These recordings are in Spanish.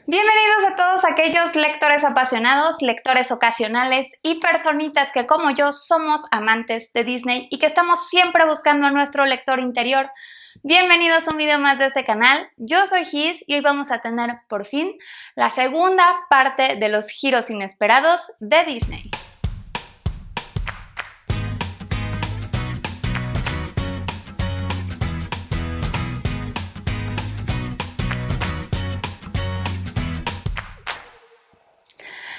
Bienvenidos a todos aquellos lectores apasionados, lectores ocasionales y personitas que como yo somos amantes de Disney y que estamos siempre buscando a nuestro lector interior. Bienvenidos a un video más de este canal. Yo soy Giz y hoy vamos a tener por fin la segunda parte de los giros inesperados de Disney.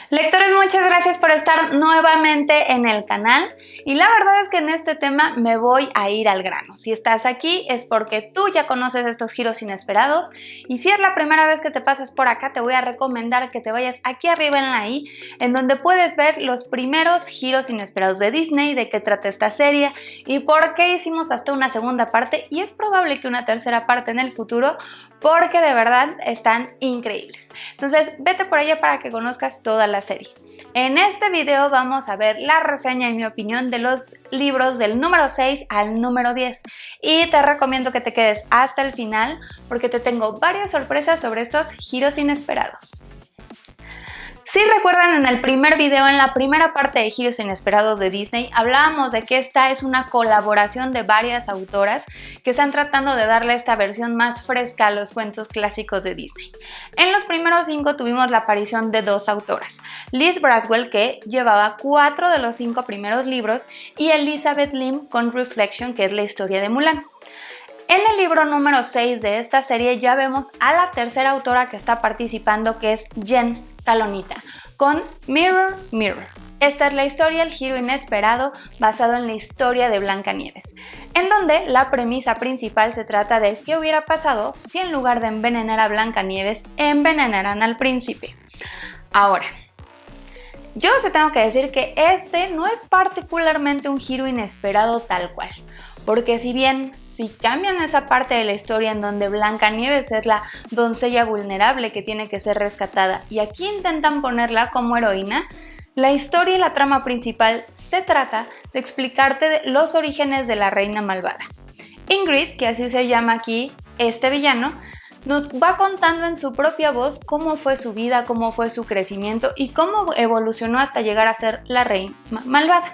Lectores, muchas gracias por estar nuevamente en el canal y la verdad es que en este tema me voy a ir al grano. Si estás aquí es porque tú ya conoces estos giros inesperados y si es la primera vez que te pasas por acá te voy a recomendar que te vayas aquí arriba en la i, en donde puedes ver los primeros giros inesperados de Disney, de qué trata esta serie y por qué hicimos hasta una segunda parte y es probable que una tercera parte en el futuro porque de verdad están increíbles. Entonces vete por allá para que conozcas toda la serie. En este video vamos a ver la reseña y mi opinión de los libros del número 6 al número 10 y te recomiendo que te quedes hasta el final porque te tengo varias sorpresas sobre estos giros inesperados. Si recuerdan, en el primer video, en la primera parte de Giros Inesperados de Disney, hablábamos de que esta es una colaboración de varias autoras que están tratando de darle esta versión más fresca a los cuentos clásicos de Disney. En los primeros 5 tuvimos la aparición de dos autoras, Liz Braswell, que llevaba 4 de los 5 primeros libros, y Elizabeth Lim con Reflection, que es la historia de Mulan. En el libro número 6 de esta serie ya vemos a la tercera autora que está participando, que es Jen Calonita, con Mirror, Mirror. Esta es la historia, el giro inesperado, basado en la historia de Blancanieves, en donde la premisa principal se trata de qué hubiera pasado si en lugar de envenenar a Blancanieves, envenenaran al príncipe. Ahora, yo os tengo que decir que este no es particularmente un giro inesperado tal cual, porque si cambian esa parte de la historia en donde Blancanieves es la doncella vulnerable que tiene que ser rescatada y aquí intentan ponerla como heroína, la historia y la trama principal se trata de explicarte los orígenes de la reina malvada. Ingrid, que así se llama aquí este villano, nos va contando en su propia voz cómo fue su vida, cómo fue su crecimiento y cómo evolucionó hasta llegar a ser la reina malvada.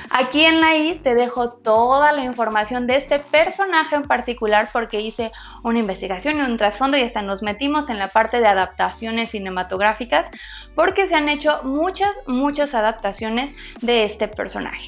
Aquí en la i te dejo toda la información de este personaje en particular porque hice una investigación y un trasfondo y hasta nos metimos en la parte de adaptaciones cinematográficas porque se han hecho muchas adaptaciones de este personaje.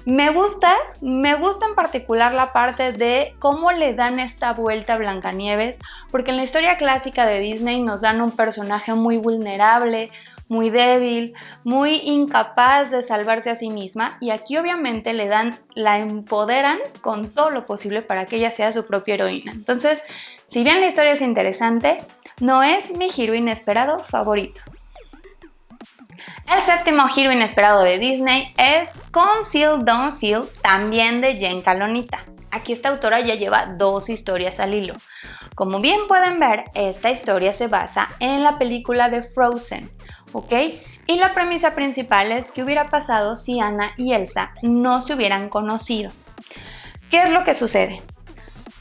Me gusta en particular la parte de cómo le dan esta vuelta a Blancanieves, porque en la historia clásica de Disney nos dan un personaje muy vulnerable, muy débil, muy incapaz de salvarse a sí misma y aquí obviamente la empoderan con todo lo posible para que ella sea su propia heroína. Entonces, si bien la historia es interesante, no es mi giro inesperado favorito. El séptimo giro inesperado de Disney es Conceal Don't Feel, también de Jen Calonita. Aquí esta autora ya lleva 2 historias al hilo. Como bien pueden ver, esta historia se basa en la película de Frozen, ¿ok? Y la premisa principal es qué hubiera pasado si Anna y Elsa no se hubieran conocido. ¿Qué es lo que sucede?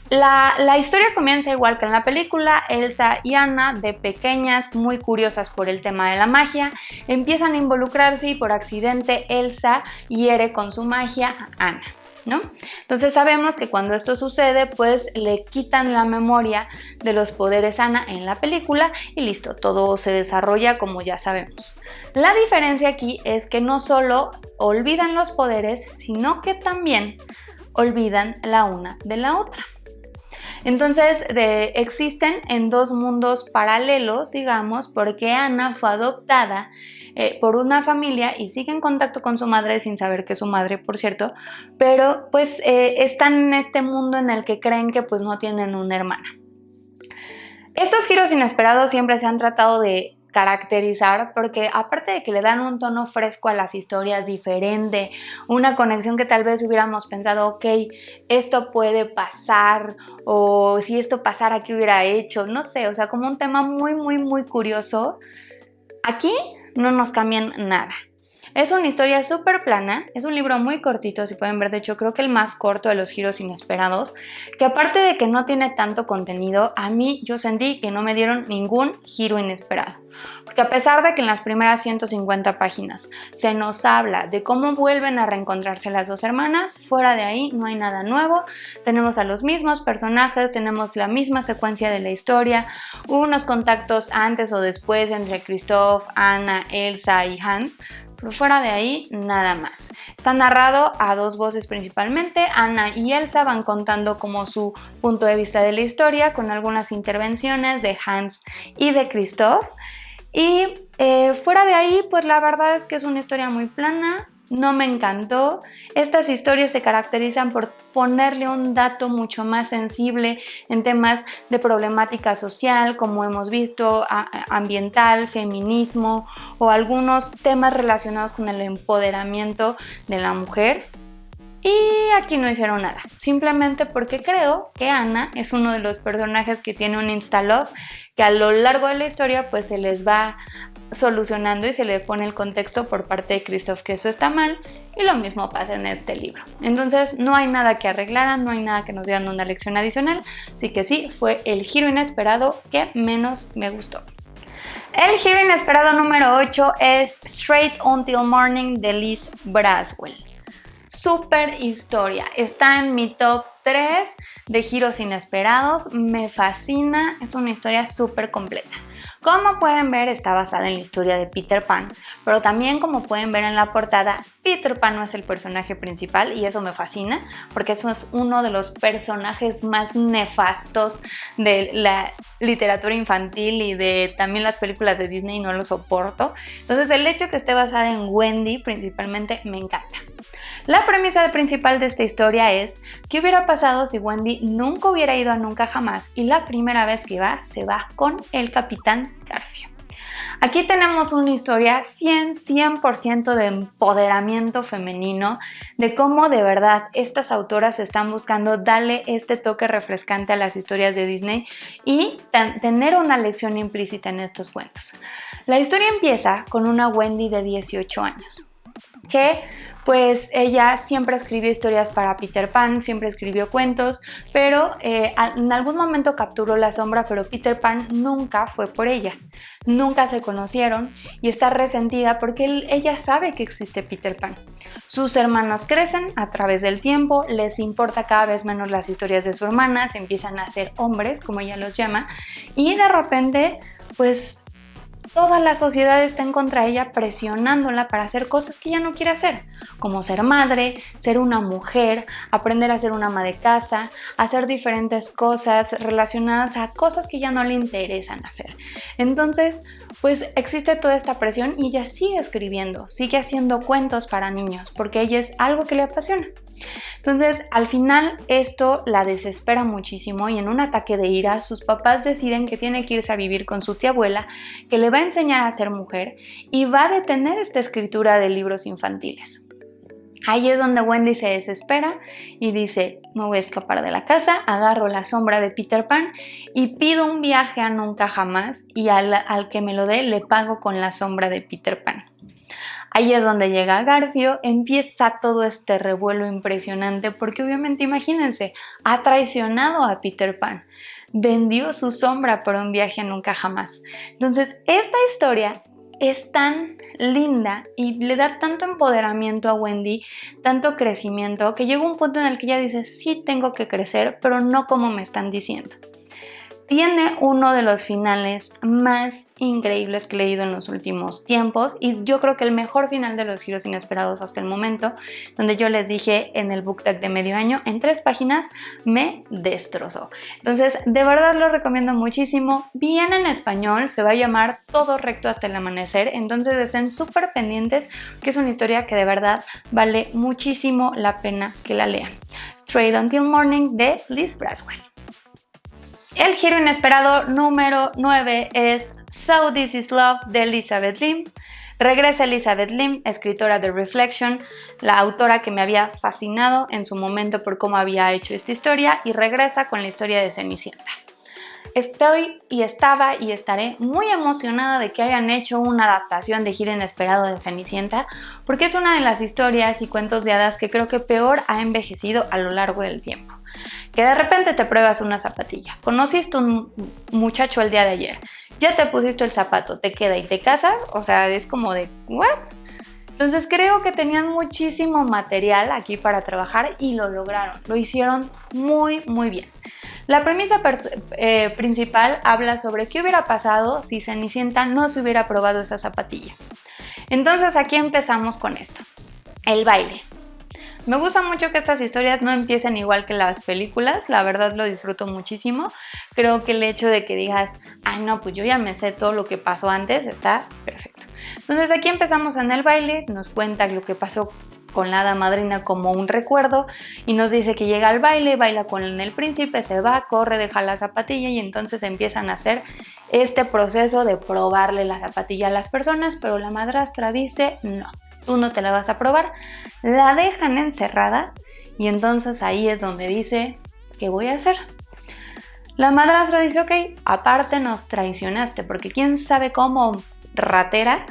La historia comienza igual que en la película. Elsa y Anna, de pequeñas, muy curiosas por el tema de la magia, empiezan a involucrarse y por accidente Elsa hiere con su magia a Anna, ¿no? Entonces sabemos que cuando esto sucede, pues le quitan la memoria de los poderes a Anna en la película y listo, todo se desarrolla como ya sabemos. La diferencia aquí es que no solo olvidan los poderes, sino que también olvidan la una de la otra. Entonces existen en 2 mundos paralelos, digamos, porque Anna fue adoptada por una familia y sigue en contacto con su madre sin saber que es su madre, por cierto, pero pues están en este mundo en el que creen que pues no tienen una hermana. Estos giros inesperados siempre se han tratado de caracterizar porque aparte de que le dan un tono fresco a las historias diferente, una conexión que tal vez hubiéramos pensado, ok, esto puede pasar o si esto pasara, ¿qué hubiera hecho? No sé, o sea, como un tema muy curioso. Aquí no nos cambian nada. Es una historia súper plana, es un libro muy cortito, si pueden ver, de hecho creo que el más corto de los giros inesperados, que aparte de que no tiene tanto contenido, a mí yo sentí que no me dieron ningún giro inesperado. Porque a pesar de que en las primeras 150 páginas se nos habla de cómo vuelven a reencontrarse las dos hermanas, fuera de ahí no hay nada nuevo, tenemos a los mismos personajes, tenemos la misma secuencia de la historia, hubo unos contactos antes o después entre Kristoff, Anna, Elsa y Hans, pero fuera de ahí, nada más. Está narrado a dos voces principalmente. Anna y Elsa van contando como su punto de vista de la historia, con algunas intervenciones de Hans y de Kristoff. Y fuera de ahí, pues la verdad es que es una historia muy plana. No me encantó. Estas historias se caracterizan por ponerle un dato mucho más sensible en temas de problemática social, como hemos visto, ambiental, feminismo o algunos temas relacionados con el empoderamiento de la mujer. Y aquí no hicieron nada, simplemente porque creo que Anna es uno de los personajes que tiene un insta-love que a lo largo de la historia pues se les va solucionando y se le pone el contexto por parte de Kristoff que eso está mal, y lo mismo pasa en este libro. Entonces no hay nada que arreglaran, no hay nada que nos dieran una lección adicional, así que sí, fue el giro inesperado que menos me gustó. El giro inesperado número 8 es Straight Until Morning de Liz Braswell. Super historia, está en mi top 3 de giros inesperados, me fascina, es una historia súper completa. Como pueden ver, está basada en la historia de Peter Pan, pero también como pueden ver en la portada, Peter Pan no es el personaje principal y eso me fascina porque eso es uno de los personajes más nefastos de la literatura infantil y de también las películas de Disney, no lo soporto. Entonces el hecho que esté basada en Wendy principalmente me encanta. La premisa principal de esta historia es ¿qué hubiera pasado si Wendy nunca hubiera ido a Nunca Jamás y la primera vez que va, se va con el Capitán Garfio? Aquí tenemos una historia 100% de empoderamiento femenino, de cómo de verdad estas autoras están buscando darle este toque refrescante a las historias de Disney y tener una lección implícita en estos cuentos. La historia empieza con una Wendy de 18 años, que pues ella siempre escribió historias para Peter Pan, siempre escribió cuentos, pero en algún momento capturó la sombra, pero Peter Pan nunca fue por ella. Nunca se conocieron y está resentida porque ella sabe que existe Peter Pan. Sus hermanos crecen a través del tiempo, les importa cada vez menos las historias de su hermana, se empiezan a hacer hombres, como ella los llama, y de repente, pues toda la sociedad está en contra de ella, presionándola para hacer cosas que ella no quiere hacer, como ser madre, ser una mujer, aprender a ser una ama de casa, hacer diferentes cosas relacionadas a cosas que ya no le interesan hacer. Entonces, pues existe toda esta presión y ella sigue escribiendo, sigue haciendo cuentos para niños, porque ella es algo que le apasiona. Entonces, al final esto la desespera muchísimo y en un ataque de ira sus papás deciden que tiene que irse a vivir con su tía abuela, que le va a enseñar a ser mujer y va a detener esta escritura de libros infantiles. Ahí es donde Wendy se desespera y dice, me voy a escapar de la casa, agarro la sombra de Peter Pan y pido un viaje a Nunca Jamás y al que me lo dé le pago con la sombra de Peter Pan. Ahí es donde llega Garfio, empieza todo este revuelo impresionante porque obviamente imagínense, ha traicionado a Peter Pan, vendió su sombra por un viaje a Nunca Jamás. Entonces esta historia es tan linda y le da tanto empoderamiento a Wendy, tanto crecimiento, que llega un punto en el que ella dice, sí tengo que crecer, pero no como me están diciendo. Tiene uno de los finales más increíbles que he leído en los últimos tiempos y yo creo que el mejor final de los giros inesperados hasta el momento, donde yo les dije en el book tag de medio año, en 3 páginas me destrozó. Entonces, de verdad lo recomiendo muchísimo. Viene en español, se va a llamar Todo Recto hasta el Amanecer, entonces estén súper pendientes que es una historia que de verdad vale muchísimo la pena que la lean. Straight Until Morning de Liz Braswell. El giro inesperado número 9 es So This Is Love de Elizabeth Lim. Regresa Elizabeth Lim, escritora de Reflection, la autora que me había fascinado en su momento por cómo había hecho esta historia, y regresa con la historia de Cenicienta. Estaba y estaré muy emocionada de que hayan hecho una adaptación de Giro Inesperado de Cenicienta, porque es una de las historias y cuentos de hadas que creo que peor ha envejecido a lo largo del tiempo. Que de repente te pruebas una zapatilla, conociste un muchacho el día de ayer, ya te pusiste el zapato, te queda y te casas, o sea, es como de ¿what? Entonces creo que tenían muchísimo material aquí para trabajar y lo lograron, lo hicieron muy bien. La premisa principal habla sobre qué hubiera pasado si Cenicienta no se hubiera probado esa zapatilla. Entonces aquí empezamos con esto, el baile. Me gusta mucho que estas historias no empiecen igual que las películas, la verdad lo disfruto muchísimo. Creo que el hecho de que digas, ay no, pues yo ya me sé todo lo que pasó antes, está perfecto. Entonces aquí empezamos en el baile, nos cuenta lo que pasó con la hada madrina como un recuerdo y nos dice que llega al baile, baila con el príncipe, se va, corre, deja la zapatilla y entonces empiezan a hacer este proceso de probarle la zapatilla a las personas, pero la madrastra dice no, tú no te la vas a probar, la dejan encerrada y entonces ahí es donde dice, ¿qué voy a hacer? La madrastra dice, ok, aparte nos traicionaste porque quién sabe cómo ratera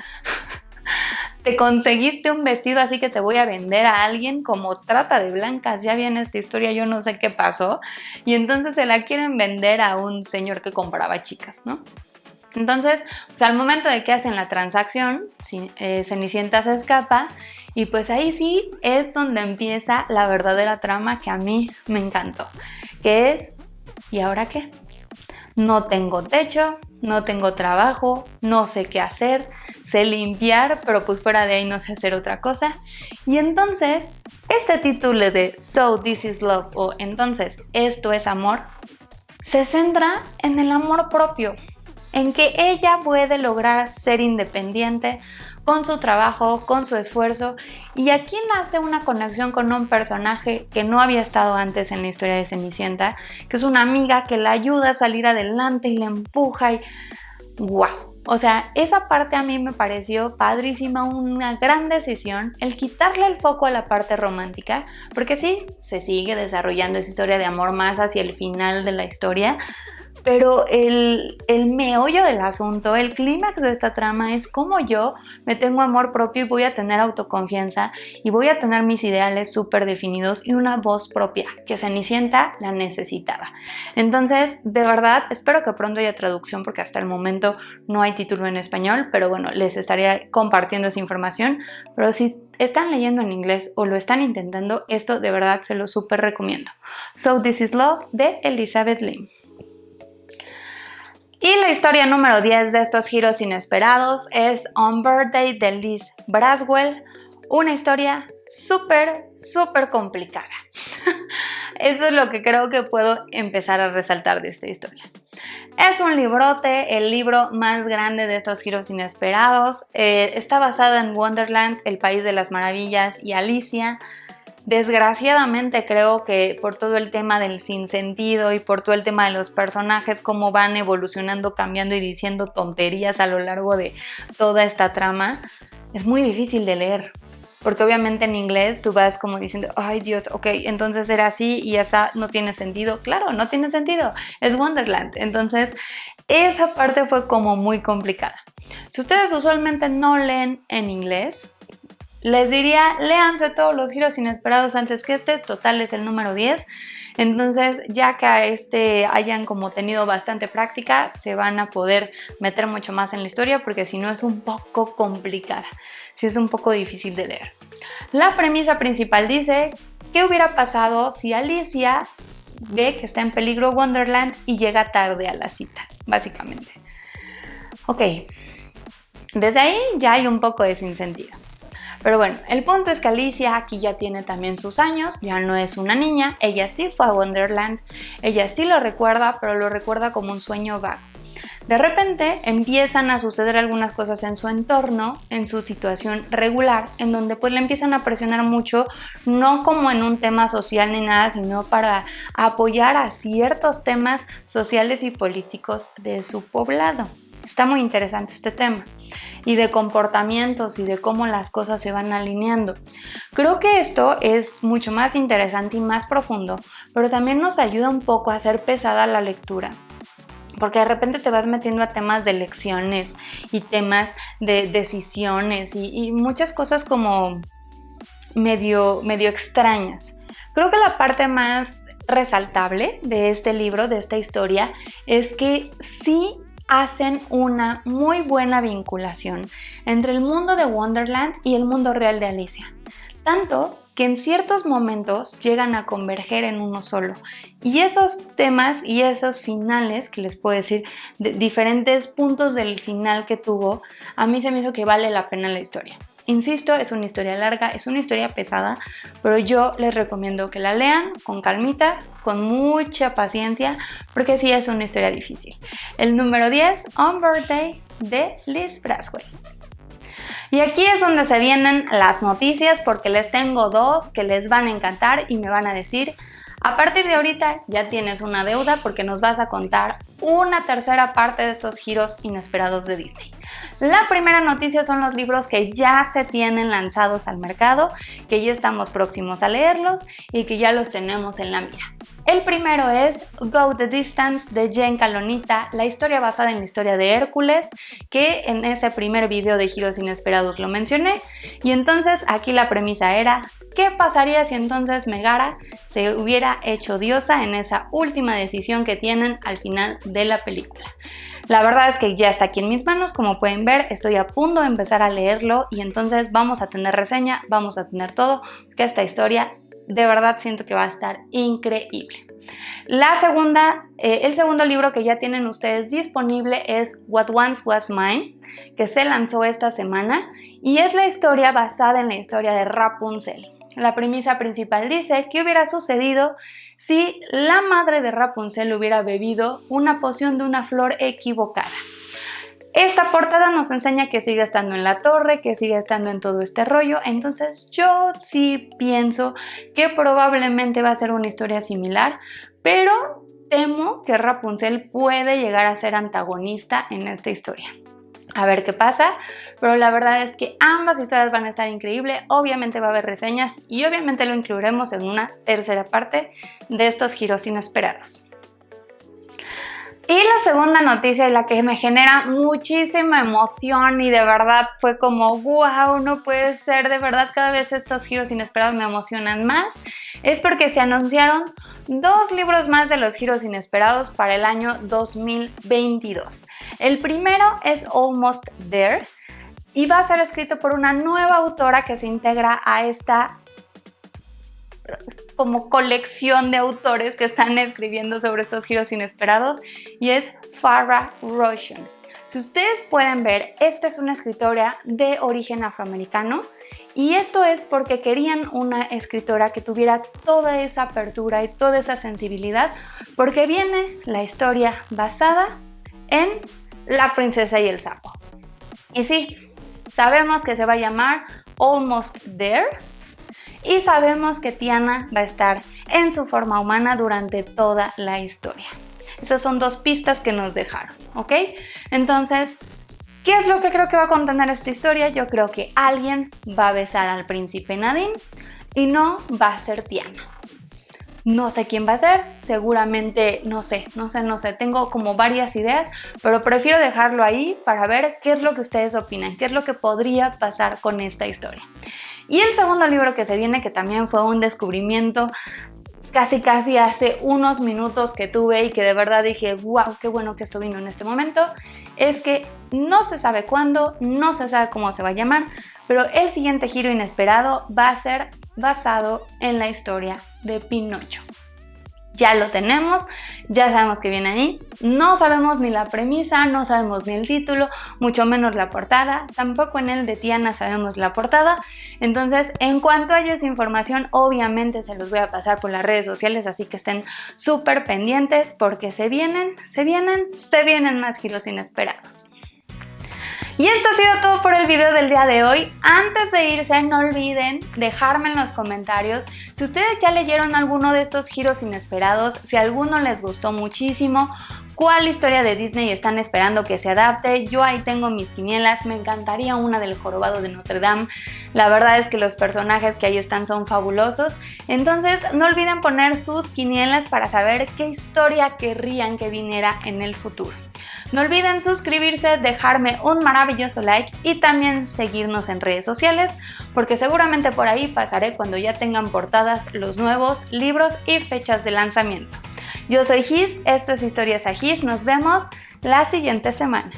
te conseguiste un vestido así que te voy a vender a alguien como trata de blancas, ya viene esta historia, yo no sé qué pasó, y entonces se la quieren vender a un señor que compraba chicas, ¿no? Entonces, pues al momento de que hacen la transacción, Cenicienta se escapa y pues ahí sí es donde empieza la verdadera trama que a mí me encantó, que es, ¿y ahora qué? No tengo techo, no tengo trabajo, no sé qué hacer, sé limpiar, pero pues fuera de ahí no sé hacer otra cosa. Y entonces, este título de So This Is Love o entonces esto es amor, se centra en el amor propio, en que ella puede lograr ser independiente con su trabajo, con su esfuerzo, y aquí nace una conexión con un personaje que no había estado antes en la historia de Cenicienta, que es una amiga que la ayuda a salir adelante y la empuja y ¡wow! O sea, esa parte a mí me pareció padrísima, una gran decisión, el quitarle el foco a la parte romántica, porque sí, se sigue desarrollando esa historia de amor más hacia el final de la historia, pero el meollo del asunto, el clímax de esta trama es cómo yo me tengo amor propio y voy a tener autoconfianza y voy a tener mis ideales súper definidos y una voz propia, que Cenicienta la necesitaba. Entonces, de verdad, espero que pronto haya traducción porque hasta el momento no hay título en español, pero bueno, les estaría compartiendo esa información, pero si están leyendo en inglés o lo están intentando, esto de verdad se lo súper recomiendo. So This Is Love de Elizabeth Lim. Y la historia número 10 de estos giros inesperados es On Birthday de Liz Braswell, una historia súper complicada. Eso es lo que creo que puedo empezar a resaltar de esta historia. Es un librote, el libro más grande de estos giros inesperados. Está basada en Wonderland, el país de las maravillas, y Alicia. Desgraciadamente creo que por todo el tema del sinsentido y por todo el tema de los personajes, cómo van evolucionando, cambiando y diciendo tonterías a lo largo de toda esta trama, es muy difícil de leer. Porque obviamente en inglés tú vas como diciendo, ay Dios, ok, entonces era así y esa no tiene sentido. Claro, no tiene sentido, es Wonderland. Entonces esa parte fue como muy complicada. Si ustedes usualmente no leen en inglés, les diría, léanse todos los giros inesperados antes que total es el número 10. Entonces, ya que a hayan como tenido bastante práctica, se van a poder meter mucho más en la historia porque si no es un poco complicada, si es un poco difícil de leer. La premisa principal dice, ¿qué hubiera pasado si Alicia ve que está en peligro Wonderland y llega tarde a la cita? Básicamente. Ok, desde ahí ya hay un poco de sinsentido. Pero bueno, el punto es que Alicia aquí ya tiene también sus años, ya no es una niña, ella sí fue a Wonderland, ella sí lo recuerda, pero lo recuerda como un sueño vago. De repente empiezan a suceder algunas cosas en su entorno, en su situación regular, en donde pues le empiezan a presionar mucho, no como en un tema social ni nada, sino para apoyar a ciertos temas sociales y políticos de su poblado. Está muy interesante este tema. Y de comportamientos y de cómo las cosas se van alineando. Creo que esto es mucho más interesante y más profundo, pero también nos ayuda un poco a hacer pesada la lectura. porque de repente te vas metiendo a temas de elecciones y temas de decisiones y muchas cosas como medio extrañas. Creo que la parte más resaltable de este libro, de esta historia, es que sí hacen una muy buena vinculación entre el mundo de Wonderland y el mundo real de Alicia. Tanto que en ciertos momentos llegan a converger en uno solo. Y esos temas y esos finales, que les puedo decir, de diferentes puntos del final que tuvo, a mí se me hizo que vale la pena la historia. Insisto, es una historia larga, es una historia pesada, pero yo les recomiendo que la lean con calmita, con mucha paciencia, porque sí es una historia difícil. El número 10, On Birthday, de Liz Fraswell. Y aquí es donde se vienen las noticias, porque les tengo dos que les van a encantar y me van a decir: a partir de ahorita ya tienes una deuda porque nos vas a contar una tercera parte de estos giros inesperados de Disney. La primera noticia son los libros que ya se tienen lanzados al mercado, que ya estamos próximos a leerlos y que ya los tenemos en la mira. El primero es Go the Distance de Jen Kalonita, la historia basada en la historia de Hércules, que en ese primer video de Giros Inesperados lo mencioné. Y entonces aquí la premisa era: ¿qué pasaría si entonces Megara se hubiera hecho diosa en esa última decisión que tienen al final de la película? La verdad es que ya está aquí en mis manos, como pueden ver, estoy a punto de empezar a leerlo y entonces vamos a tener reseña, vamos a tener todo, que esta historia de verdad siento que va a estar increíble. El segundo libro que ya tienen ustedes disponible es What Once Was Mine, que se lanzó esta semana y es la historia basada en la historia de Rapunzel. La premisa principal dice: ¿qué hubiera sucedido si la madre de Rapunzel hubiera bebido una poción de una flor equivocada? Esta portada nos enseña que sigue estando en la torre, que sigue estando en todo este rollo, entonces yo sí pienso que probablemente va a ser una historia similar, pero temo que Rapunzel puede llegar a ser antagonista en esta historia. A ver qué pasa, pero la verdad es que ambas historias van a estar increíbles, obviamente va a haber reseñas y obviamente lo incluiremos en una tercera parte de estos giros inesperados. Y la segunda noticia, y la que me genera muchísima emoción y de verdad fue como wow, no puede ser, de verdad cada vez estos giros inesperados me emocionan más, es porque se anunciaron 2 libros más de los giros inesperados para el año 2022. El primero es Almost There y va a ser escrito por una nueva autora que se integra a esta como colección de autores que están escribiendo sobre estos giros inesperados, y es Farrah Rotion. Si ustedes pueden ver, esta es una escritora de origen afroamericano y esto es porque querían una escritora que tuviera toda esa apertura y toda esa sensibilidad, porque viene la historia basada en La princesa y el sapo. Y sí, sabemos que se va a llamar Almost There, y sabemos que Tiana va a estar en su forma humana durante toda la historia. Esas son 2 pistas que nos dejaron, ¿ok? Entonces, ¿qué es lo que creo que va a contener esta historia? Yo creo que alguien va a besar al príncipe Nadine y no va a ser Tiana. No sé quién va a ser, seguramente no sé, tengo como varias ideas, pero prefiero dejarlo ahí para ver qué es lo que ustedes opinan, qué es lo que podría pasar con esta historia. Y el segundo libro que se viene, que también fue un descubrimiento casi hace unos minutos que tuve y que de verdad dije, wow, qué bueno que esto vino en este momento, es que no se sabe cuándo, no se sabe cómo se va a llamar, pero el siguiente giro inesperado va a ser basado en la historia de Pinocho. Ya lo tenemos, ya sabemos que viene ahí, no sabemos ni la premisa, no sabemos ni el título, mucho menos la portada, tampoco en el de Tiana sabemos la portada, entonces en cuanto haya esa información obviamente se los voy a pasar por las redes sociales, así que estén súper pendientes porque se vienen más giros inesperados. Y esto ha sido todo por el video del día de hoy. Antes de irse, no olviden dejarme en los comentarios si ustedes ya leyeron alguno de estos giros inesperados, si alguno les gustó muchísimo, ¿Cuál historia de Disney están esperando que se adapte? Yo ahí tengo mis quinielas, me encantaría una del Jorobado de Notre Dame. La verdad es que los personajes que ahí están son fabulosos. Entonces no olviden poner sus quinielas para saber qué historia querrían que viniera en el futuro. No olviden suscribirse, dejarme un maravilloso like y también seguirnos en redes sociales, porque seguramente por ahí pasaré cuando ya tengan portadas los nuevos libros y fechas de lanzamiento. Yo soy Gis, esto es Historias a Gis, nos vemos la siguiente semana.